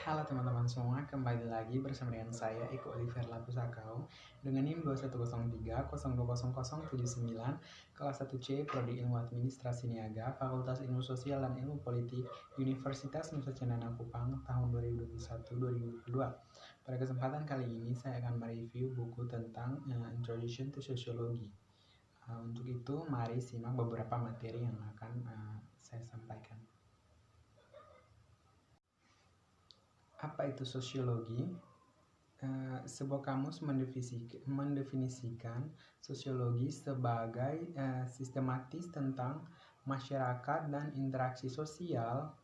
Halo teman-teman semua, kembali lagi bersama dengan saya Eko Oliver Lapusakau dengan NIM 2103020079 kelas 1C Prodi Ilmu Administrasi Niaga, Fakultas Ilmu Sosial dan Ilmu Politik, Universitas Nusa Cendana Kupang tahun 2021-2022. Pada kesempatan kali ini saya akan mereview buku tentang Introduction to Sociology. Untuk itu, mari simak beberapa materi yang akan saya sampaikan. Apa itu sosiologi? Sebuah kamus mendefinisikan sosiologi sebagai sistematis tentang masyarakat dan interaksi sosial.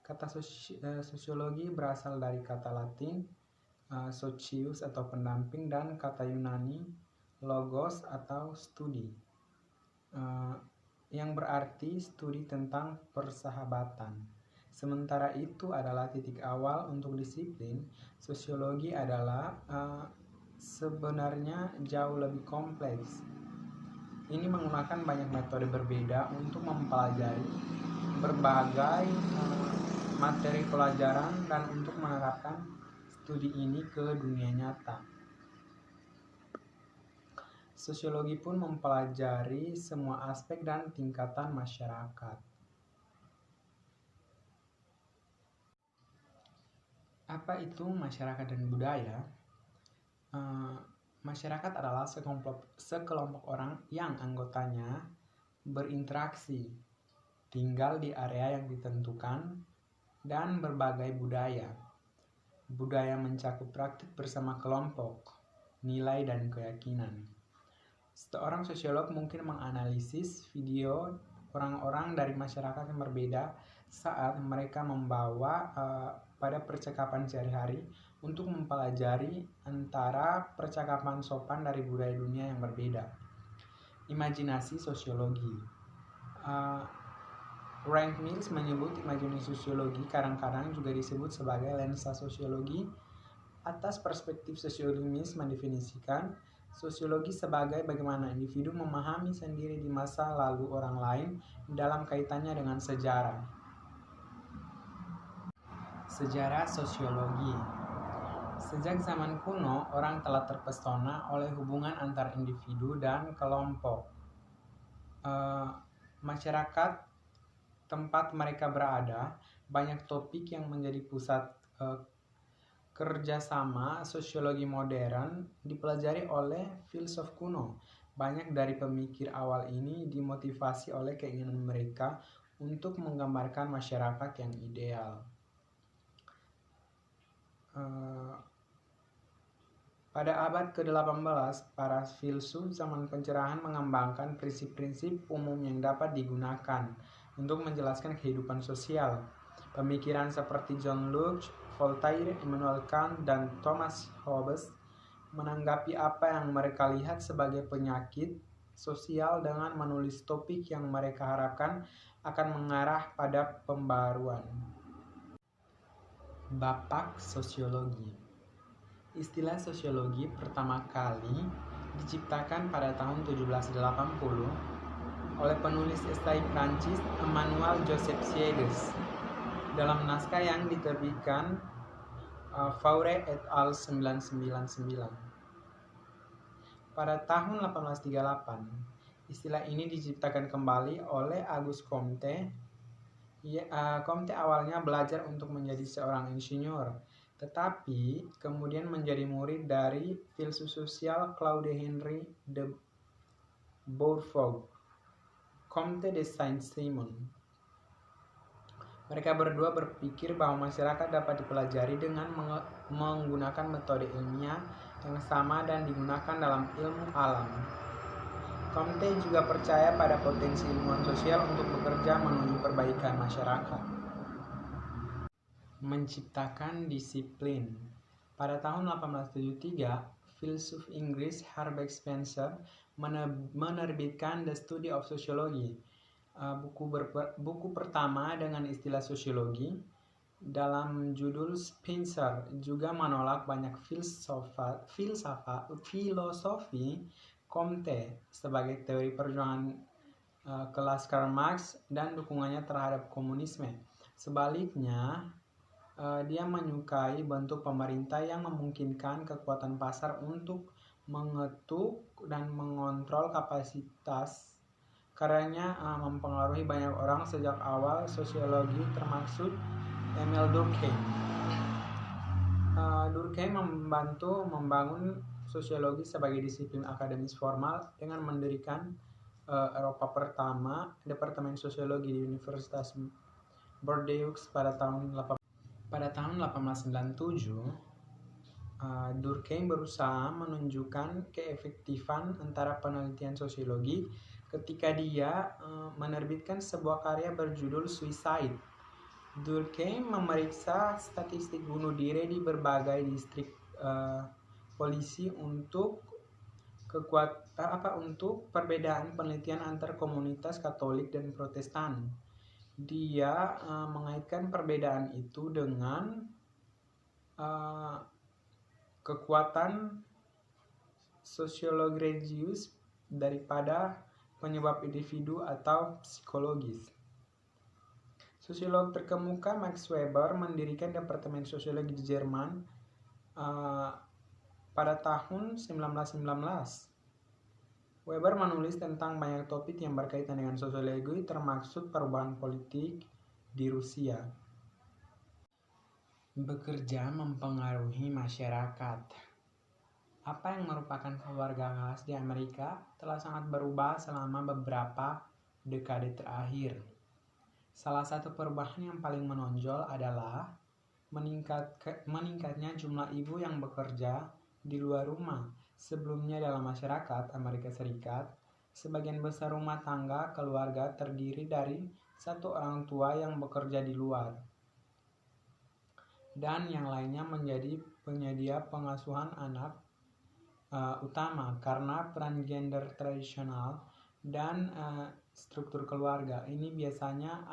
Kata sosiologi berasal dari kata Latin socius atau pendamping dan kata Yunani logos atau studi, yang berarti studi tentang persahabatan. Sementara itu adalah titik awal untuk disiplin, sosiologi adalah sebenarnya jauh lebih kompleks. Ini menggunakan banyak metode berbeda untuk mempelajari berbagai materi pelajaran dan untuk menerapkan studi ini ke dunia nyata. Sosiologi pun mempelajari semua aspek dan tingkatan masyarakat. Apa itu masyarakat dan budaya? Masyarakat adalah sekelompok orang yang anggotanya berinteraksi, tinggal di area yang ditentukan, dan berbagai budaya. Budaya mencakup praktik bersama kelompok, nilai, dan keyakinan. Seorang sosiolog mungkin menganalisis video orang-orang dari masyarakat yang berbeda saat mereka membawa pada percakapan sehari-hari untuk mempelajari antara percakapan sopan dari budaya dunia yang berbeda. Imajinasi sosiologi. Frank Mills menyebut imajinasi sosiologi kadang-kadang juga disebut sebagai lensa sosiologi. Atas perspektif sosiologi, Mills mendefinisikan sosiologi sebagai bagaimana individu memahami sendiri di masa lalu orang lain dalam kaitannya dengan sejarah. Sejarah sosiologi. Sejak zaman kuno, orang telah terpesona oleh hubungan antar individu dan kelompok. Masyarakat tempat mereka berada, banyak topik yang menjadi pusat kerjasama sosiologi modern dipelajari oleh filsuf kuno. Banyak dari pemikir awal ini dimotivasi oleh keinginan mereka untuk menggambarkan masyarakat yang ideal. Pada abad ke-18, para filsuf zaman pencerahan mengembangkan prinsip-prinsip umum yang dapat digunakan untuk menjelaskan kehidupan sosial. Pemikiran seperti John Locke, Voltaire, Immanuel Kant, dan Thomas Hobbes menanggapi apa yang mereka lihat sebagai penyakit sosial dengan menulis topik yang mereka harapkan akan mengarah pada pembaruan. Bapak sosiologi. Istilah sosiologi pertama kali diciptakan pada tahun 1780 oleh penulis esai Prancis Emmanuel Joseph Sieyès dalam naskah yang diterbitkan Faure et al. 999. Pada tahun 1838, istilah ini diciptakan kembali oleh Auguste Comte. Comte awalnya belajar untuk menjadi seorang insinyur, tetapi kemudian menjadi murid dari filsuf sosial Claude Henry de Bourbourg, Comte de Saint-Simon. Mereka berdua berpikir bahwa masyarakat dapat dipelajari dengan menggunakan metode ilmiah yang sama dan digunakan dalam ilmu alam. Comte juga percaya pada potensi ilmuwan sosial untuk bekerja menuju perbaikan masyarakat. Menciptakan disiplin. Pada tahun 1873, filsuf Inggris Herbert Spencer menerbitkan The Study of Sociology, buku pertama dengan istilah sosiologi. Dalam judul, Spencer juga menolak banyak filosofi Comte sebagai teori perjuangan kelas Karl Marx dan dukungannya terhadap komunisme. Sebaliknya, Dia menyukai bentuk pemerintah yang memungkinkan kekuatan pasar untuk mengetuk dan mengontrol kapasitas. Karyanya mempengaruhi banyak orang sejak awal sosiologi, termasuk Emile Durkheim. Durkheim membantu membangun sosiologi sebagai disiplin akademis formal dengan mendirikan Eropa pertama Departemen Sosiologi di Universitas Bordeaux pada tahun 1897. Durkheim berusaha menunjukkan keefektifan antara penelitian sosiologi ketika dia menerbitkan sebuah karya berjudul Suicide. Durkheim memeriksa statistik bunuh diri di berbagai distrik polisi untuk perbedaan penelitian antar komunitas Katolik dan Protestan. Dia mengaitkan perbedaan itu dengan kekuatan sosiolog religius daripada penyebab individu atau psikologis. Sosiolog terkemuka Max Weber mendirikan Departemen Sosiologi di Jerman pada tahun 1919. Weber menulis tentang banyak topik yang berkaitan dengan sosiologi, termasuk perubahan politik di Rusia. Bekerja mempengaruhi masyarakat. Apa yang merupakan keluarga khas di Amerika telah sangat berubah selama beberapa dekade terakhir. Salah satu perubahan yang paling menonjol adalah meningkatnya jumlah ibu yang bekerja di luar rumah. Sebelumnya dalam masyarakat Amerika Serikat, sebagian besar rumah tangga keluarga terdiri dari satu orang tua yang bekerja di luar, dan yang lainnya menjadi penyedia pengasuhan anak utama. Karena peran gender tradisional dan struktur keluarga ini biasanya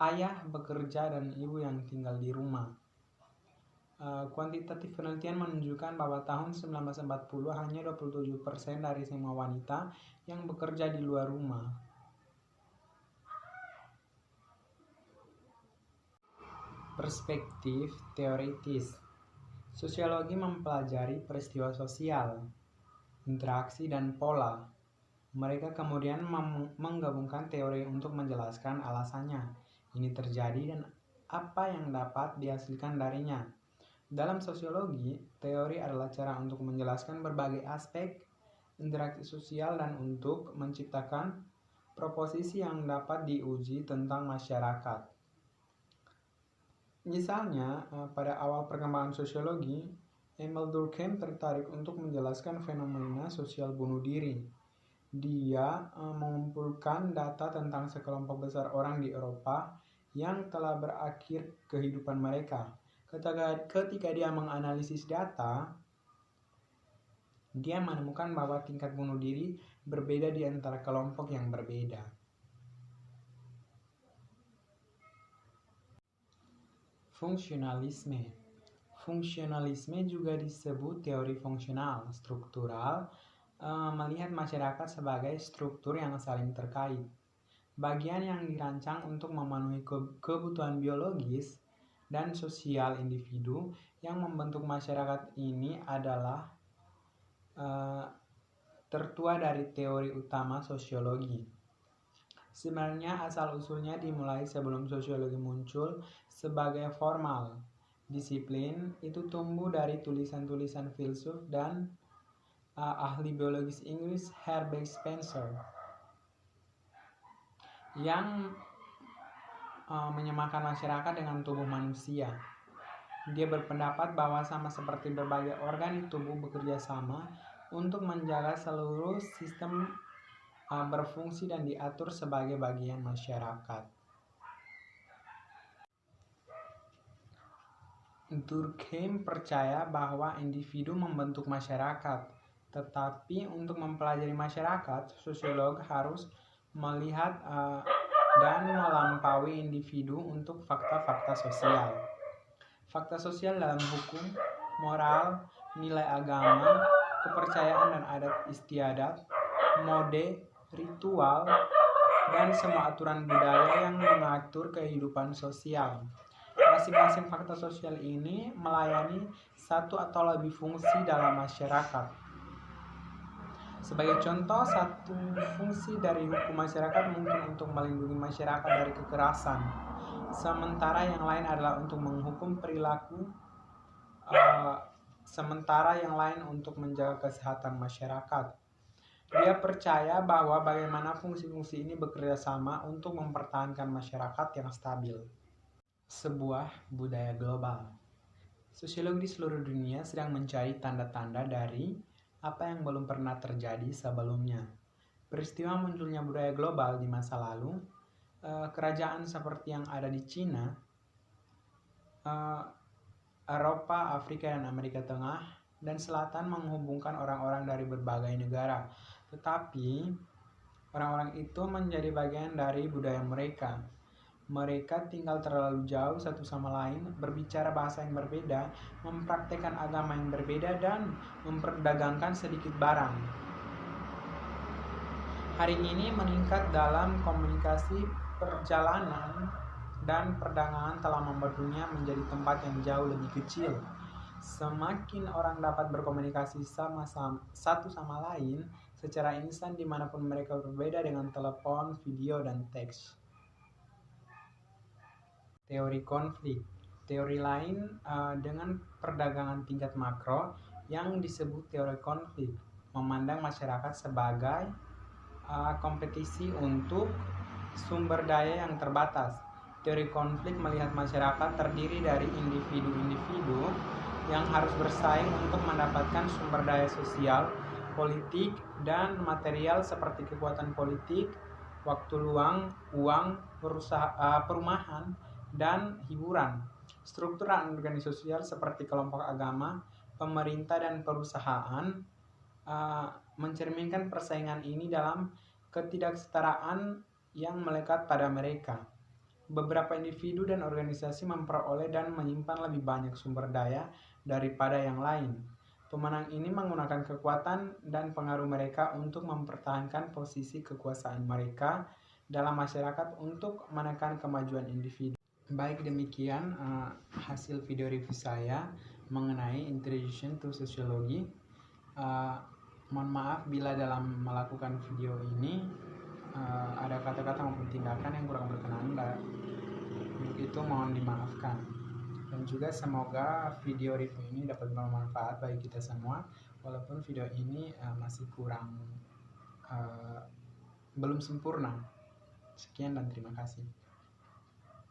ayah bekerja dan ibu yang tinggal di rumah. Kuantitatif penelitian menunjukkan bahwa tahun 1940 hanya 27% dari semua wanita yang bekerja di luar rumah. Perspektif teoritis. Sosiologi mempelajari peristiwa sosial, interaksi, dan pola. Mereka kemudian menggabungkan teori untuk menjelaskan alasannya ini terjadi dan apa yang dapat dihasilkan darinya. Dalam sosiologi, teori adalah cara untuk menjelaskan berbagai aspek interaksi sosial dan untuk menciptakan proposisi yang dapat diuji tentang masyarakat. Misalnya, pada awal perkembangan sosiologi, Emile Durkheim tertarik untuk menjelaskan fenomena sosial bunuh diri. Dia mengumpulkan data tentang sekelompok besar orang di Eropa yang telah berakhir kehidupan mereka. Ketika dia menganalisis data, dia menemukan bahwa tingkat bunuh diri berbeda di antara kelompok yang berbeda. Fungsionalisme. Fungsionalisme juga disebut teori fungsional struktural, melihat masyarakat sebagai struktur yang saling terkait. Bagian yang dirancang untuk memenuhi kebutuhan biologis dan sosial individu yang membentuk masyarakat ini adalah tertua dari teori utama sosiologi. Sebenarnya asal-usulnya dimulai sebelum sosiologi muncul sebagai formal disiplin. Itu tumbuh dari tulisan-tulisan filsuf dan ahli biologis Inggris Herbert Spencer yang menyamakan masyarakat dengan tubuh manusia. Dia berpendapat bahwa sama seperti berbagai organ di tubuh bekerja sama untuk menjaga seluruh sistem berfungsi dan diatur sebagai bagian masyarakat. Durkheim percaya bahwa individu membentuk masyarakat, tetapi untuk mempelajari masyarakat, sosiolog harus melihat dan melampaui individu untuk fakta-fakta sosial. Fakta sosial dalam hukum, moral, nilai agama, kepercayaan dan adat istiadat, mode, ritual, dan semua aturan budaya yang mengatur kehidupan sosial. Masing-masing faktor sosial ini melayani satu atau lebih fungsi dalam masyarakat. Sebagai contoh, satu fungsi dari hukum masyarakat mungkin untuk melindungi masyarakat dari kekerasan, sementara yang lain adalah untuk menghukum perilaku, sementara yang lain untuk menjaga kesehatan masyarakat. Dia percaya bahwa bagaimana fungsi-fungsi ini bekerja sama untuk mempertahankan masyarakat yang stabil. Sebuah budaya global. Sosiologi di seluruh dunia sedang mencari tanda-tanda dari apa yang belum pernah terjadi sebelumnya. Peristiwa munculnya budaya global di masa lalu, kerajaan seperti yang ada di Cina, Eropa, Afrika, dan Amerika Tengah dan Selatan menghubungkan orang-orang dari berbagai negara. Tetapi, orang-orang itu menjadi bagian dari budaya mereka. Mereka tinggal terlalu jauh satu sama lain, berbicara bahasa yang berbeda, mempraktekkan agama yang berbeda, dan memperdagangkan sedikit barang. Hari ini meningkat dalam komunikasi, perjalanan, dan perdagangan telah membuat dunia menjadi tempat yang jauh lebih kecil. Semakin orang dapat berkomunikasi satu sama lain secara instan dimanapun mereka berbeda dengan telepon, video, dan teks. Teori konflik. Teori lain dengan perdagangan tingkat makro yang disebut teori konflik memandang masyarakat sebagai kompetisi untuk sumber daya yang terbatas. Teori konflik melihat masyarakat terdiri dari individu-individu yang harus bersaing untuk mendapatkan sumber daya sosial, politik, dan material seperti kekuatan politik, waktu luang, uang, perumahan, dan hiburan. Struktur dan organisasi sosial seperti kelompok agama, pemerintah, dan perusahaan mencerminkan persaingan ini dalam ketidaksetaraan yang melekat pada mereka. Beberapa individu dan organisasi memperoleh dan menyimpan lebih banyak sumber daya daripada yang lain. Pemenang ini menggunakan kekuatan dan pengaruh mereka untuk mempertahankan posisi kekuasaan mereka dalam masyarakat untuk menekan kemajuan individu. Baik, demikian hasil video review saya mengenai Introduction to Sociology. Mohon maaf bila dalam melakukan video ini ada kata-kata maupun tindakan yang kurang berkenan, untuk itu mohon dimaafkan. Dan juga semoga video review ini dapat bermanfaat bagi kita semua, walaupun video ini masih kurang belum sempurna. Sekian dan terima kasih.